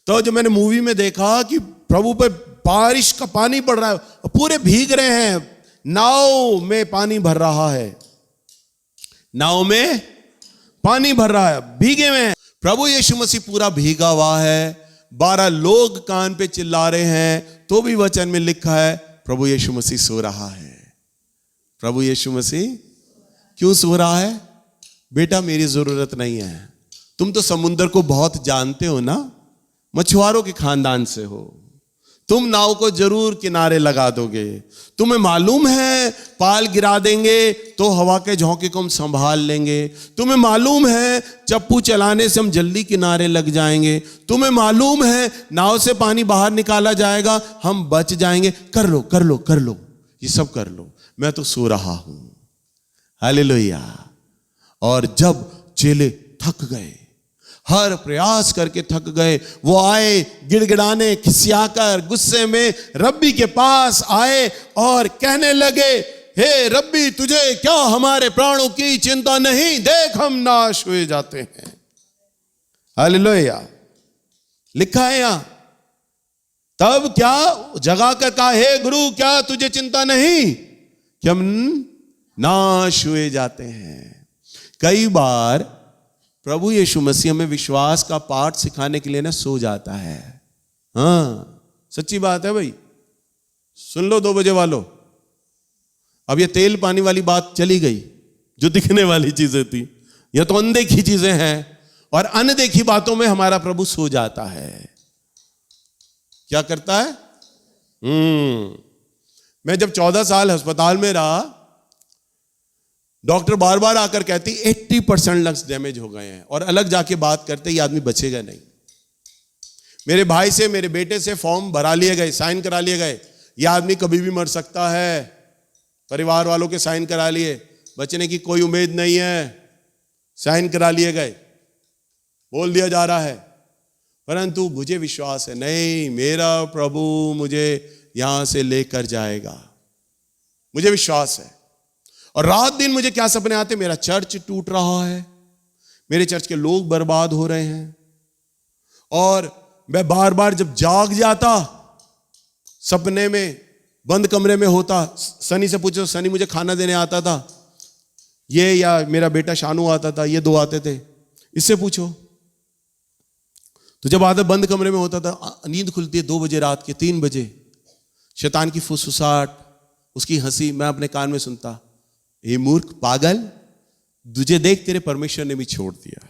तो जब मैंने मूवी में देखा कि प्रभु पे बारिश का पानी पड़ रहा है, पूरे भीग रहे हैं, नाव में पानी भर रहा है, नाव में पानी भर रहा है, भीगे हुए हैं। प्रभु यीशु मसीह पूरा भीगा हुआ है, 12 लोग कान पे चिल्ला रहे हैं, तो भी वचन में लिखा है प्रभु यीशु मसीह सो रहा है। प्रभु यीशु मसीह क्यों सो रहा है? बेटा मेरी जरूरत नहीं है, तुम तो समुद्र को बहुत जानते हो ना, मछुआरों के खानदान से हो, तुम नाव को जरूर किनारे लगा दोगे, तुम्हें मालूम है पाल गिरा देंगे तो हवा के झोंके को हम संभाल लेंगे, तुम्हें मालूम है चप्पू चलाने से हम जल्दी किनारे लग जाएंगे, तुम्हें मालूम है नाव से पानी बाहर निकाला जाएगा, हम बच जाएंगे, कर लो कर लो कर लो, ये सब कर लो, मैं तो सो रहा हूं। हालेलुया। और जब चेले थक गए, हर प्रयास करके थक गए। वो आए गिड़गिड़ाने, खिसियाकर, गुस्से में रब्बी के पास आए और कहने लगे, हे रब्बी, तुझे क्या हमारे प्राणों की चिंता नहीं? देख हम नाश हुए जाते हैं। हालेलुया। लिखा है यहां, तब क्या जगा कर कहा, हे गुरु, क्या तुझे चिंता नहीं कि हम नाश हुए जाते हैं? कई बार प्रभु यीशु मसीह में विश्वास का पाठ सिखाने के लिए ना सो जाता है। हाँ, सच्ची बात है भाई। सुन लो 2 बजे वालों, अब ये तेल पानी वाली बात चली गई, जो दिखने वाली चीजें थी। यह तो अनदेखी चीजें हैं, और अनदेखी बातों में हमारा प्रभु सो जाता है। क्या करता है? मैं जब 14 साल अस्पताल में रहा, डॉक्टर बार बार आकर कहती 80% लंग्स डैमेज हो गए हैं, और अलग जाके बात करते ये आदमी बचेगा नहीं। मेरे भाई से, मेरे बेटे से फॉर्म भरा लिए गए, साइन करा लिए गए, यह आदमी कभी भी मर सकता है। परिवार वालों के साइन करा लिए, बचने की कोई उम्मीद नहीं है, साइन करा लिए गए, बोल दिया जा रहा है। परंतु मुझे विश्वास है, नहीं, मेरा प्रभु मुझे यहां से लेकर जाएगा, मुझे विश्वास है। और रात दिन मुझे क्या सपने आते, मेरा चर्च टूट रहा है, मेरे चर्च के लोग बर्बाद हो रहे हैं, और मैं बार बार जब जाग जाता, सपने में बंद कमरे में होता, सनी से पूछो, सनी मुझे खाना देने आता था, ये, या मेरा बेटा शानू आता था, ये 2 आते थे, इससे पूछो। तो जब आदत बंद कमरे में होता था, नींद खुलती है 2 बजे रात के, 3 बजे, शैतान की फुसफुसाहट, उसकी हंसी मैं अपने कान में सुनता, ये मूर्ख पागल, तुझे देख तेरे परमेश्वर ने भी छोड़ दिया,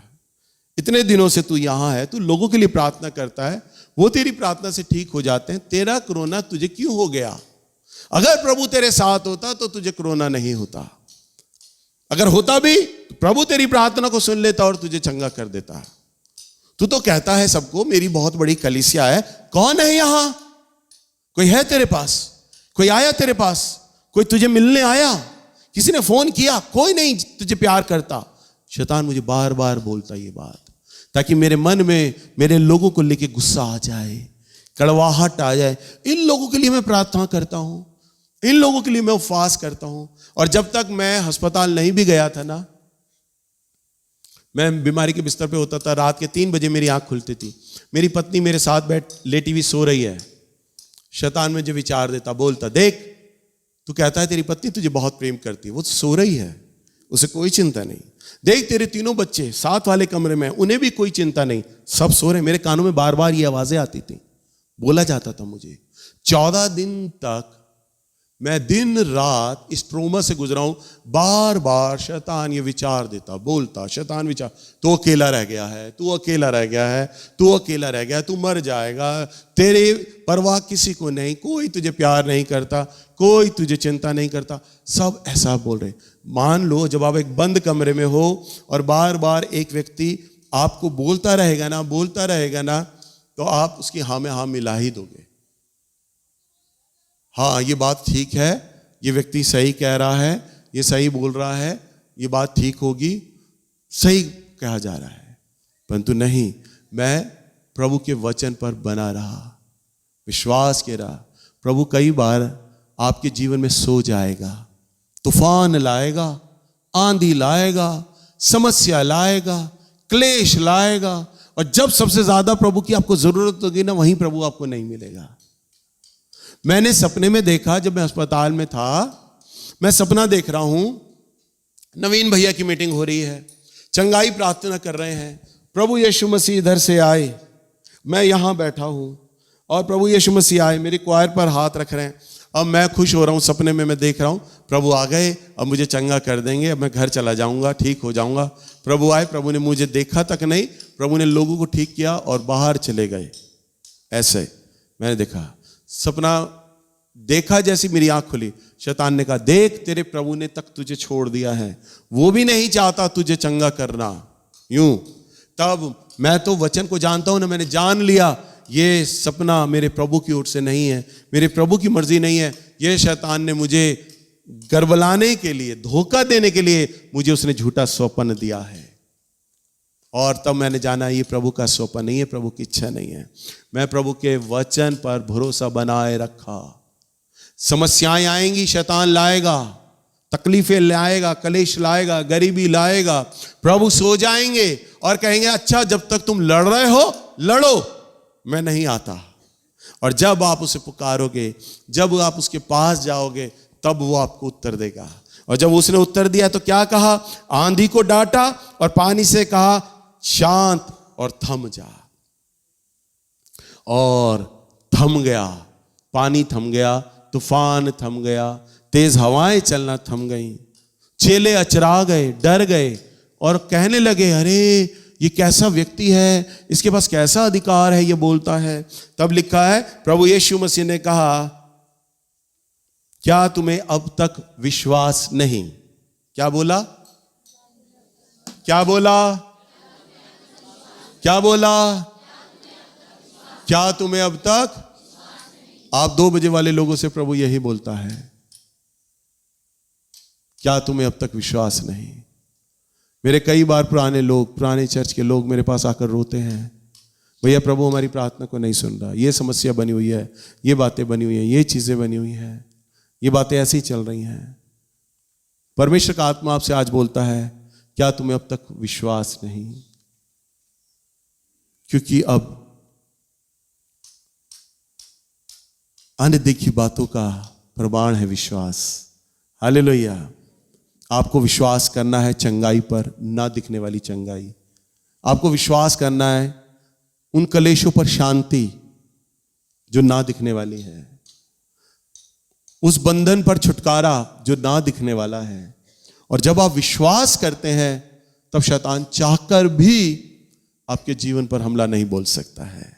इतने दिनों से तू यहां है, तू लोगों के लिए प्रार्थना करता है, वो तेरी प्रार्थना से ठीक हो जाते हैं, तेरा कोरोना तुझे क्यों हो गया? अगर प्रभु तेरे साथ होता तो तुझे कोरोना नहीं होता, अगर होता भी तो प्रभु तेरी प्रार्थना को सुन लेता और तुझे चंगा कर देता। तू तो कहता है सबको मेरी बहुत बड़ी कलीसिया है, कौन है यहां? कोई है तेरे पास? कोई आया तेरे पास? कोई तुझे मिलने आया? किसी ने फोन किया? कोई नहीं तुझे प्यार करता। शैतान मुझे बार बार बोलता ये बात, ताकि मेरे मन में मेरे लोगों को लेके गुस्सा आ जाए, कड़वाहट आ जाए। इन लोगों के लिए मैं प्रार्थना करता हूं, इन लोगों के लिए मैं उपवास करता हूं। और जब तक मैं अस्पताल नहीं भी गया था ना, मैं बीमारी के बिस्तर पे होता था, रात के 3 बजे मेरी आंख खुलती थी, मेरी पत्नी मेरे साथ लेटी हुई सो रही है, शैतान मुझे विचार देता, बोलता, देख तू कहता है तेरी पत्नी तुझे बहुत प्रेम करती है, वो सो रही है, उसे कोई चिंता नहीं। देख तेरे 3 बच्चे साथ वाले कमरे में, उन्हें भी कोई चिंता नहीं, सब सो रहे। मेरे कानों में बार बार ये आवाजें आती थी, बोला जाता था मुझे। 14 दिन तक मैं दिन रात इस ट्रोमा से गुजरा हूं। बार बार शैतान ये विचार देता, बोलता, शैतान विचार, तू अकेला रह गया है, तू अकेला रह गया है, तू अकेला रह गया, तू मर जाएगा, तेरे परवाह किसी को नहीं, कोई तुझे प्यार नहीं करता, कोई तुझे चिंता नहीं करता, सब ऐसा बोल रहे। मान लो जब आप एक बंद कमरे में हो और बार बार एक व्यक्ति आपको बोलता रहेगा ना, तो आप उसकी हाँ में हाँ मिला ही दोगे। हाँ, ये बात ठीक है, ये व्यक्ति सही कह रहा है, ये सही बोल रहा है, ये बात ठीक होगी, सही कहा जा रहा है। परंतु नहीं, मैं प्रभु के वचन पर बना रहा, विश्वास के रहा। प्रभु कई बार आपके जीवन में सो जाएगा, तूफान लाएगा, आंधी लाएगा, समस्या लाएगा, क्लेश लाएगा, और जब सबसे ज्यादा प्रभु की आपको जरूरत होगी ना, वहीं प्रभु आपको नहीं मिलेगा। मैंने सपने में देखा, जब मैं अस्पताल में था, मैं सपना देख रहा हूं, नवीन भैया की मीटिंग हो रही है, चंगाई प्रार्थना कर रहे हैं, प्रभु यीशु मसीह इधर से आए, मैं यहां बैठा हूं और प्रभु यीशु मसीह आए, मेरे क्वायर पर हाथ रख रहे हैं। अब मैं खुश हो रहा हूं, सपने में मैं देख रहा हूं प्रभु आ गए, अब मुझे चंगा कर देंगे, अब मैं घर चला जाऊंगा, ठीक हो जाऊंगा। प्रभु आए, प्रभु ने मुझे देखा तक नहीं, प्रभु ने लोगों को ठीक किया और बाहर चले गए। ऐसे मैंने देखा, सपना देखा, जैसी मेरी आंख खुली, शैतान ने कहा, देख तेरे प्रभु ने तक तुझे छोड़ दिया है, वो भी नहीं चाहता तुझे चंगा करना। यूं तब मैं तो वचन को जानता हूं ना, मैंने जान लिया ये सपना मेरे प्रभु की ओर से नहीं है, मेरे प्रभु की मर्जी नहीं है, ये शैतान ने मुझे गरबलाने के लिए, धोखा देने के लिए मुझे उसने झूठा स्वप्न दिया है। और तब मैंने जाना ये प्रभु का स्वप्न नहीं है, प्रभु की इच्छा नहीं है। मैं प्रभु के वचन पर भरोसा बनाए रखा। समस्याएं आएंगी, शैतान लाएगा, तकलीफें लाएगा, कलेश लाएगा, गरीबी लाएगा, प्रभु सो जाएंगे और कहेंगे अच्छा जब तक तुम लड़ रहे हो लड़ो, मैं नहीं आता। और जब आप उसे पुकारोगे, जब आप उसके पास जाओगे, तब वो आपको उत्तर देगा। और जब उसने उत्तर दिया तो क्या कहा? आंधी को डांटा और पानी से कहा शांत और थम जा। और थम गया, पानी थम गया, तूफान थम गया, तेज हवाएं चलना थम गई। चेले अचरा गए, डर गए और कहने लगे अरे ये कैसा व्यक्ति है, इसके पास कैसा अधिकार है, ये बोलता है। तब लिखा है प्रभु यीशु मसीह ने कहा क्या तुम्हें अब तक विश्वास नहीं? क्या बोला? क्या बोला? क्या बोला? क्या तुम्हें अब तक? आप 2 बजे वाले लोगों से प्रभु यही बोलता है, क्या तुम्हें अब तक विश्वास नहीं? मेरे कई बार पुराने चर्च के लोग मेरे पास आकर रोते हैं, भैया प्रभु हमारी प्रार्थना को नहीं सुन रहा, ये समस्या बनी हुई है, ये बातें बनी हुई हैं, ये चीजें बनी हुई हैं, ये बातें ऐसी चल रही हैं। परमेश्वर का आत्मा आपसे आज बोलता है क्या तुम्हें अब तक विश्वास नहीं? क्योंकि अब अनदेखी बातों का प्रमाण है विश्वास। हालेलुया। आपको विश्वास करना है चंगाई पर, ना दिखने वाली चंगाई। आपको विश्वास करना है उन कलेशों पर शांति जो ना दिखने वाली है, उस बंधन पर छुटकारा जो ना दिखने वाला है। और जब आप विश्वास करते हैं तब शैतान चाहकर भी आपके जीवन पर हमला नहीं बोल सकता है,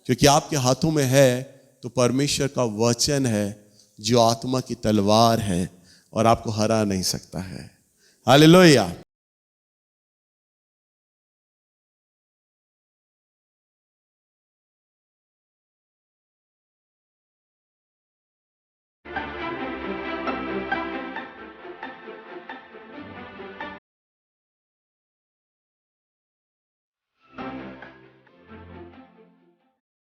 क्योंकि आपके हाथों में है तो परमेश्वर का वचन है जो आत्मा की तलवार है और आपको हरा नहीं सकता है। हालेलुया।